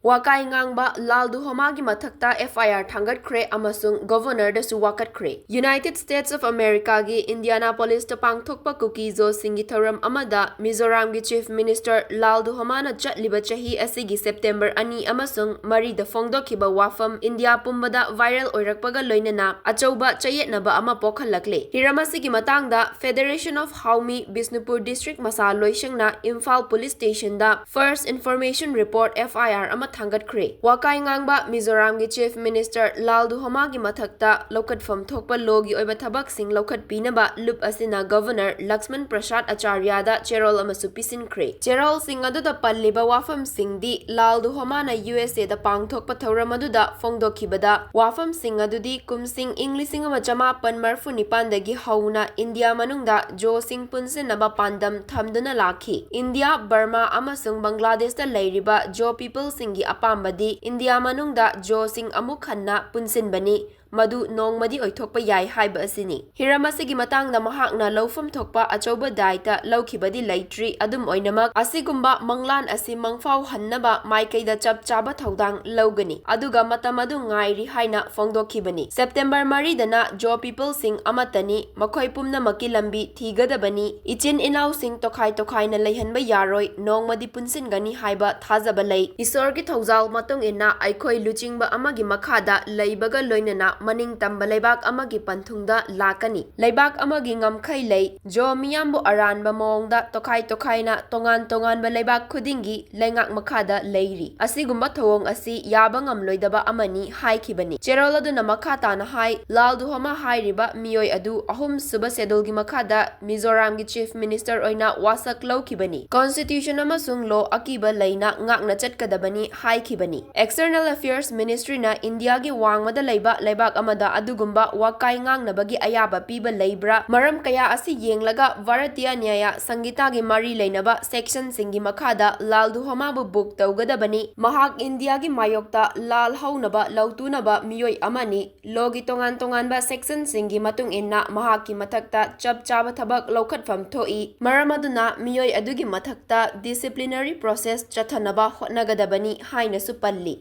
Wakai Ngangba Lalduhoma gi Mathakta FIR Thanggatkhe amasung Governor dasu wakatkhe. United States of America gi Indianapolis ta pangthokpa cookie zo singi thoram amada Mizoram gi Chief Minister Lalduhoma na chatliba chahi asigi September 2 amasung mari da fongdokhiba wafam India pumbada viral oirakpaga loinana achauba chayetnaba ama pokhalakle. Hiramasigi matangda Federation of Haumi Bisnupur District masa loisangna Imphal Police Station da First Information Report FIR ama Thanggatkhe. Wakai Ngangba Mizoram gi Chief Minister Lalduhoma gi mathakta lokatfam thokpa logi oiba thabak sing lokat pinaba lup asina Governor Laxman Prasad Acharya da cherol amasu pisinkre. Cherol sing aduda palliba wafam singdi Lalduhoma na USA da pangthokpa thoram aduda fongdokhibada wafam sing adudi kumsing Englising ama chamapan marfu nipandagi hauna India manungda jo sing punsinaba pandam thamduna lakhi. India, Burma amasung Bangladesh da leiriba jo people singi apambadi India manungda jo sing amuk khanna punsinbani madu nongmadi oithokpa yai haiba asini. Hiramasigi matangda mahakna lofam thokpa achauba daita laukibadi leitri adum oinamak asigumba manglan asi mangfau hannaba maikaida chap chaba thaudang logani aduga matamadu ngairi haina fongdokhibani. September 3 dana jo people sing amatani makhoi pumna maki lambi thigadabani ichin inau sing tokhai na leihanba yaroi nongmadi punsingani haiba thajaba lei. Isorgi thawjal matung ina aikhoi luchingba amagi makhada leibaga loinana maning tamba leibak amagi panthungda lakani. Leibak amagi ngamkhai lei jo miyambu aranba mongda tokhai na tongan ba leibak khudingi lengak makhada leiri. Asigumba thawong asi yaba ngamloidaba amani haikhibani. Cherol aduna makhata na hai Lalduhoma hairiba miyoi adu ahum suba sedulgi makhada Mizoram gi Chief Minister oina wasak lawkhibani. Constitution amasung law akiba leina ngakna chatkadabani haikhibani. External Affairs Ministry na India gi wangmada leibak amada adugumba wakai ngangnabagi ayaba piba leibra maram kaya asi yenglaga Bharatiya Nyaya Sangita gi mari leinaba section singi makhada Lalduhoma bu book tawgadabani. Mahak India gi mayokta lal haunaba lautunaba miyoi amani logi tongan ba section singi matung inna mahaki mathakta chap chaba thabak lokhatfam thoi maram aduna miyoi adugi mathakta disciplinary process chathanaba hotnagadabani haina su palli.